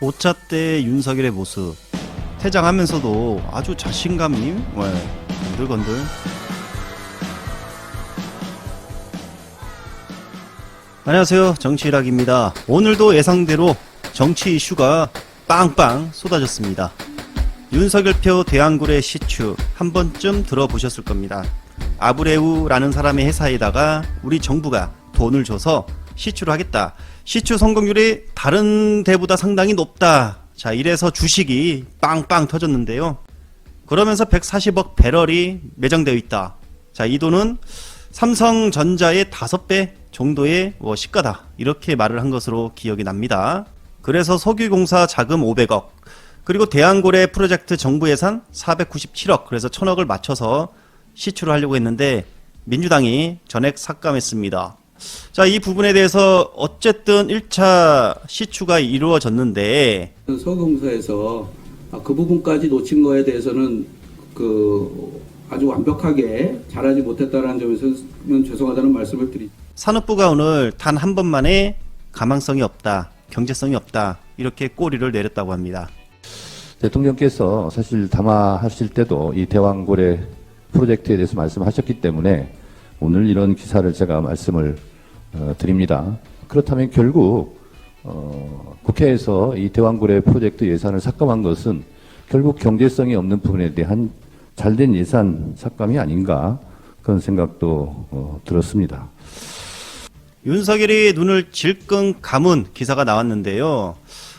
5차 때 윤석열의 모습 퇴장하면서도 아주 자신감이 건들건들. 안녕하세요, 정치일학입니다. 오늘도 예상대로 정치 이슈가 빵빵 쏟아졌습니다. 윤석열표 대한굴의 시추 한 번쯤 들어보셨을 겁니다. 아브레우라는 사람의 회사에다가 우리 정부가 돈을 줘서 시추를 하겠다. 시추 성공률이 다른 데보다 상당히 높다. 자, 이래서 주식이 빵빵 터졌는데요. 그러면서 140억 배럴이 매장되어 있다. 자, 이 돈은 삼성전자의 5배 정도의 시가다. 이렇게 말을 한 것으로 기억이 납니다. 그래서 석유공사 자금 500억, 그리고 대한고래 프로젝트 정부 예산 497억, 그래서 1000억을 맞춰서 시추를 하려고 했는데 민주당이 전액 삭감했습니다. 자, 이 부분에 대해서 어쨌든 1차 시추가 이루어졌는데 석유공사에서 그 부분까지 놓친 거에 대해서는 아주 완벽하게 잘하지 못했다는 점에서는 죄송하다는 말씀을 드립니다. 산업부가 오늘 단 한 번만에 가망성이 없다, 경제성이 없다, 이렇게 꼬리를 내렸다고 합니다. 대통령께서 사실 담화하실 때도 이 대왕고래 프로젝트에 대해서 말씀하셨기 때문에 오늘 이런 기사를 제가 말씀을 드립니다. 그렇다면 결국 국회에서 이 대왕고래 프로젝트 예산을 삭감한 것은 결국 경제성이 없는 부분에 대한 잘된 예산 삭감이 아닌가, 그런 생각도 들었습니다. 윤석열이 눈을 질끈 감은 기사가 나왔는데요.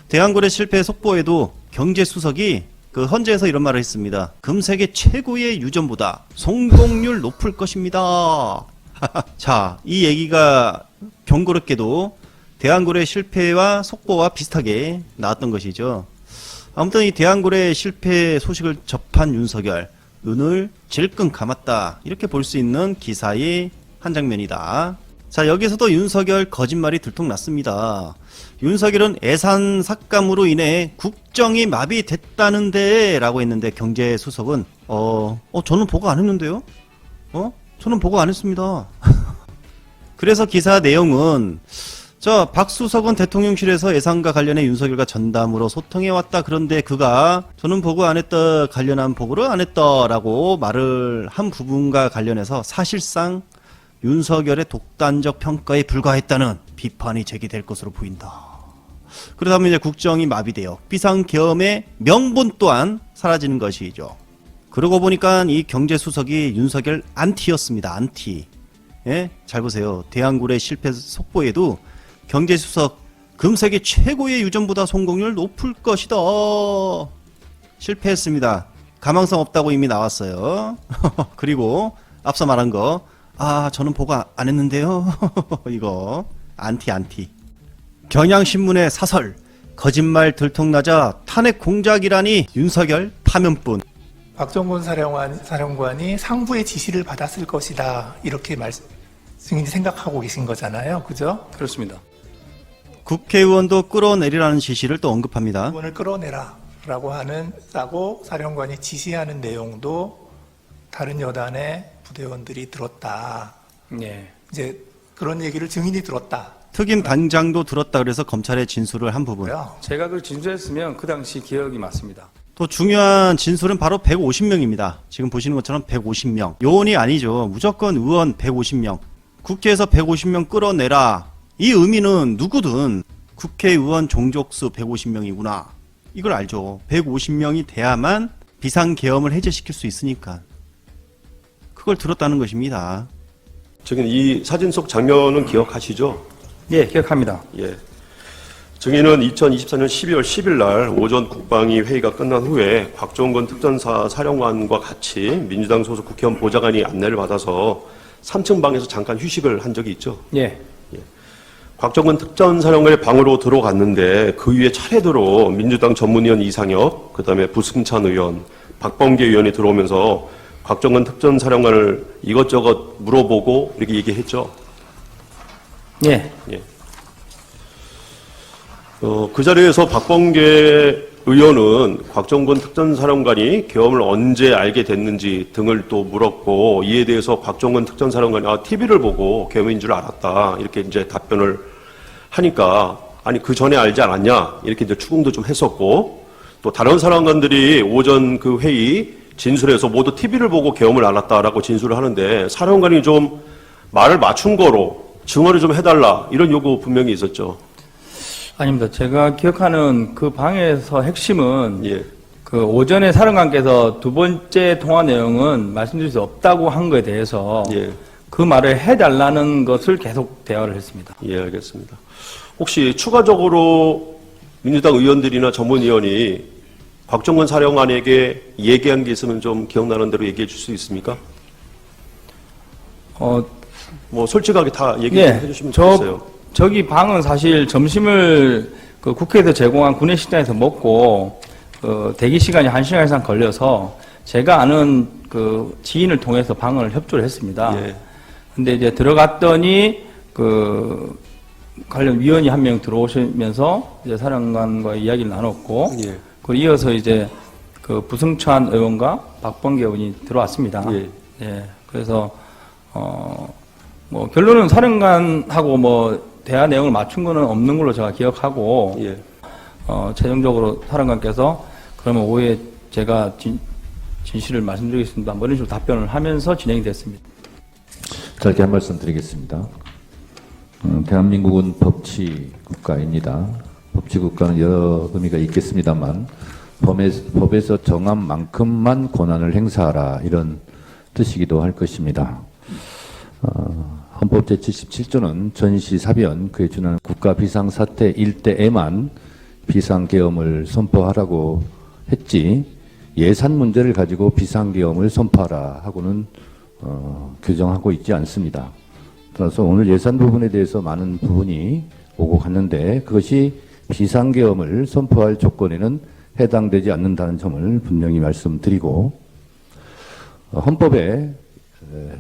대한고래 실패 속보에도 경제수석이 헌재에서 이런 말을 했습니다. 금세계 최고의 유전보다 성공률 높을 것입니다. 자, 이 얘기가 경고롭게도 대한고래 실패와 속보와 비슷하게 나왔던 것이죠. 아무튼 이 대한고래 실패 소식을 접한 윤석열, 눈을 질끈 감았다, 이렇게 볼 수 있는 기사의 한 장면이다. 자, 여기서도 윤석열 거짓말이 들통났습니다. 윤석열은 예산 삭감으로 인해 국정이 마비됐다는데 라고 했는데 경제수석은 저는 보고 안 했는데요? 저는 보고 안 했습니다. 그래서 기사 내용은 박 수석은 대통령실에서 예산과 관련해 윤석열과 전담으로 소통해왔다. 그런데 그가 저는 보고 안 했다, 관련한 보고를 안 했다라고 말을 한 부분과 관련해서 사실상 윤석열의 독단적 평가에 불과했다는 비판이 제기될 것으로 보인다. 그러다면 이제 국정이 마비되어 비상계엄의 명분 또한 사라지는 것이죠. 그러고 보니까 이 경제수석이 윤석열 안티였습니다. 안티. 예? 잘 보세요. 대한고래 실패 속보에도 경제수석 금세계 최고의 유전보다 성공률 높을 것이다. 실패했습니다. 가망성 없다고 이미 나왔어요. 그리고 앞서 말한 거, 저는 보고 안 했는데요. 이거 안티. 경향신문의 사설, 거짓말 들통나자 탄핵 공작이라니 윤석열 파면뿐. 박정곤 사령관이 상부의 지시를 받았을 것이다, 이렇게 증인이 생각하고 계신 거잖아요, 그죠? 그렇습니다. 국회의원도 끌어내리라는 지시를 또 언급합니다. 의원을 끌어내라라고 싸고 사령관이 지시하는 내용도 다른 여단의 부대원들이 들었다. 네. 이제 그런 얘기를 증인이 들었다. 특임 단장도 들었다, 그래서 검찰에 진술을 한 부분. 제가 그걸 진술했으면 그 당시 기억이 맞습니다. 또 중요한 진술은 바로 150명입니다. 지금 보시는 것처럼 150명. 요원이 아니죠. 무조건 의원 150명. 국회에서 150명 끌어내라. 이 의미는 누구든 국회의원 종족수 150명이구나. 이걸 알죠. 150명이 돼야만 비상계엄을 해제시킬 수 있으니까. 그걸 들었다는 것입니다. 증인, 이 사진 속 장면은 기억하시죠? 예, 기억합니다. 예. 증인은 2024년 12월 10일 날 오전 국방위 회의가 끝난 후에 곽종건 특전사 사령관과 같이 민주당 소속 국회의원 보좌관이 안내를 받아서 3층 방에서 잠깐 휴식을 한 적이 있죠. 예. 곽종건 특전사령관의 방으로 들어갔는데 그 위에 차례대로 민주당 전문위원 이상혁, 그다음에 부승찬 의원, 박범계 의원이 들어오면서 곽종건 특전사령관을 이것저것 물어보고 이렇게 얘기했죠. 예. 그 자리에서 박범계 의원은 곽종건 특전사령관이 계엄을 언제 알게 됐는지 등을 또 물었고, 이에 대해서 곽종건 특전사령관이 TV를 보고 계엄인 줄 알았다, 이렇게 이제 답변을 하니까 아니 그 전에 알지 않았냐 이렇게 이제 추궁도 좀 했었고 또 다른 사령관들이 오전 그 회의 진술에서 모두 TV를 보고 계엄을 알았다라고 진술을 하는데 사령관이 좀 말을 맞춘 거로 증언을 좀 해달라 이런 요구 분명히 있었죠. 아닙니다. 제가 기억하는 그 방에서 핵심은 예. 그 오전에 사령관께서 두 번째 통화 내용은 말씀드릴 수 없다고 한 거에 대해서 예. 그 말을 해달라는 것을 계속 대화를 했습니다. 예, 알겠습니다. 혹시 추가적으로 민주당 의원들이나 전문위원이 곽정근 사령관에게 얘기한 게 있으면 좀 기억나는 대로 얘기해 줄 수 있습니까? 뭐 솔직하게 다 얘기 좀 해주시면 좋겠어요. 저기 방은 사실 점심을 그 국회에서 제공한 구내식당에서 먹고 대기 시간이 1시간 이상 걸려서 제가 아는 그 지인을 통해서 방을 협조를 했습니다. 예. 근데 이제 들어갔더니 그 관련 위원이 한 명 들어오시면서 이제 사령관과 이야기를 나눴고 예. 그 이어서 이제 그 부승찬 의원과 박범계 의원이 들어왔습니다. 예. 예. 그래서 뭐 결론은 사령관하고 뭐 대화 내용을 맞춘 거는 없는 걸로 제가 기억하고 예. 최종적으로 사령관께서 그러면 오후에 제가 진실을 말씀드리겠습니다. 뭐 이런 식으로 답변을 하면서 진행이 됐습니다. 짧게 한 말씀 드리겠습니다. 대한민국은 법치 국가입니다. 법치 국가는 여러 의미가 있겠습니다만 법에서 정한 만큼만 권한을 행사하라 이런 뜻이기도 할 것입니다. 헌법 제77조는 전시 사변 그에 준하는 국가 비상사태 일대에만 비상계엄을 선포하라고 했지 예산 문제를 가지고 비상계엄을 선포하라 하고는 규정하고 있지 않습니다. 따라서 오늘 예산 부분에 대해서 많은 부분이 오고 갔는데 그것이 비상계엄을 선포할 조건에는 해당되지 않는다는 점을 분명히 말씀드리고 헌법에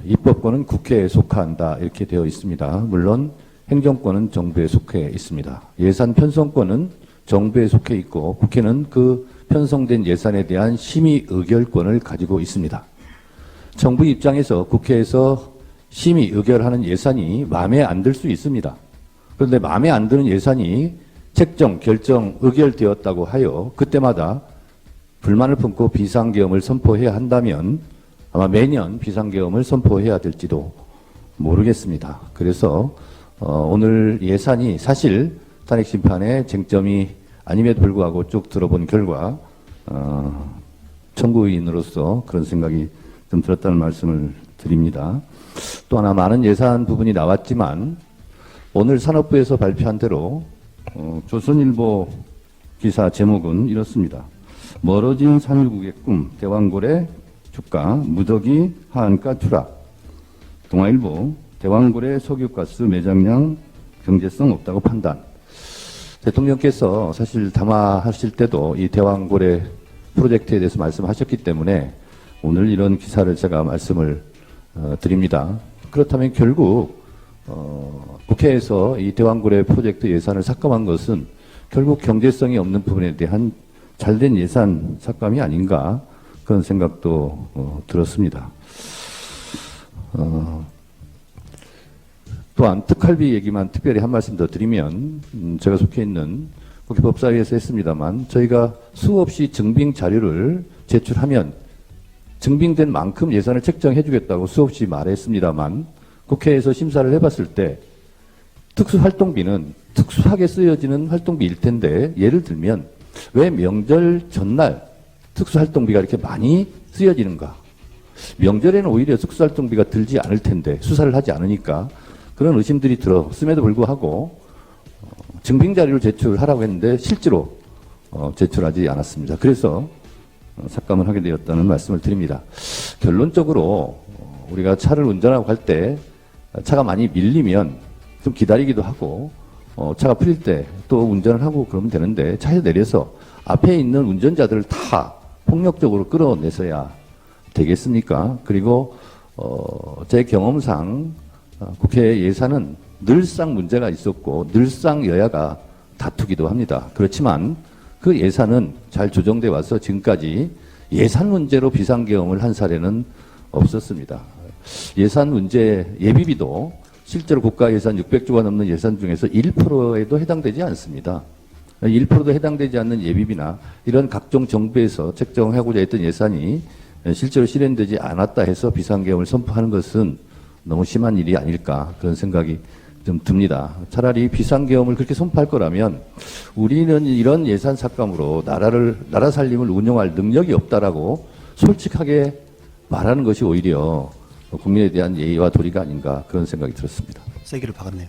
입법권은 국회에 속한다 이렇게 되어 있습니다. 물론 행정권은 정부에 속해 있습니다. 예산 편성권은 정부에 속해 있고 국회는 그 편성된 예산에 대한 심의 의결권을 가지고 있습니다. 정부 입장에서 국회에서 심의 의결하는 예산이 마음에 안 들 수 있습니다. 그런데 마음에 안 드는 예산이 책정, 결정, 의결되었다고 하여 그때마다 불만을 품고 비상계엄을 선포해야 한다면 아마 매년 비상계엄을 선포해야 될지도 모르겠습니다. 그래서 오늘 예산이 사실 탄핵심판의 쟁점이 아님에도 불구하고 쭉 들어본 결과 청구인으로서 그런 생각이 좀 들었다는 말씀을 드립니다. 또 하나 많은 예산 부분이 나왔지만 오늘 산업부에서 발표한 대로 조선일보 기사 제목은 이렇습니다. 멀어진 산유국의 꿈 대왕고래 주가 무더기 하한가 추락. 동아일보 대왕고래 석유가스 매장량 경제성 없다고 판단. 대통령께서 사실 담화하실 때도 이 대왕고래 프로젝트에 대해서 말씀하셨기 때문에 오늘 이런 기사를 제가 말씀을 드립니다. 그렇다면 결국 국회에서 이 대왕고래 프로젝트 예산을 삭감한 것은 결국 경제성이 없는 부분에 대한 잘된 예산 삭감이 아닌가 그런 생각도 들었습니다. 또한 특활비 얘기만 특별히 한 말씀 더 드리면 제가 속해 있는 국회 법사위에서 했습니다만 저희가 수없이 증빙 자료를 제출하면 증빙된 만큼 예산을 책정해 주겠다고 수없이 말했습니다만 국회에서 심사를 해봤을 때 특수활동비는 특수하게 쓰여지는 활동비일 텐데 예를 들면 왜 명절 전날 특수활동비가 이렇게 많이 쓰여지는가? 명절에는 오히려 특수활동비가 들지 않을 텐데 수사를 하지 않으니까 그런 의심들이 들었음에도 불구하고 증빙자료를 제출하라고 했는데 실제로 제출하지 않았습니다. 그래서 삭감을 하게 되었다는 말씀을 드립니다. 결론적으로 우리가 차를 운전하고 갈 때 차가 많이 밀리면 좀 기다리기도 하고 차가 풀릴 때 또 운전을 하고 그러면 되는데 차에서 내려서 앞에 있는 운전자들을 다 폭력적으로 끌어내서야 되겠습니까? 그리고 제 경험상 국회 예산은 늘상 문제가 있었고 늘상 여야가 다투기도 합니다. 그렇지만 그 예산은 잘 조정돼 와서 지금까지 예산 문제로 비상계엄을 한 사례는 없었습니다. 예산 문제 예비비도 실제로 국가 예산 600조가 넘는 예산 중에서 1%에도 해당되지 않습니다. 1%도 해당되지 않는 예비비나 이런 각종 정부에서 책정하고자 했던 예산이 실제로 실현되지 않았다 해서 비상계엄을 선포하는 것은 너무 심한 일이 아닐까 그런 생각이 좀 듭니다. 차라리 비상계엄을 그렇게 선포할 거라면 우리는 이런 예산 삭감으로 나라 살림을 운영할 능력이 없다라고 솔직하게 말하는 것이 오히려 국민에 대한 예의와 도리가 아닌가 그런 생각이 들었습니다. 세기를 박았네요.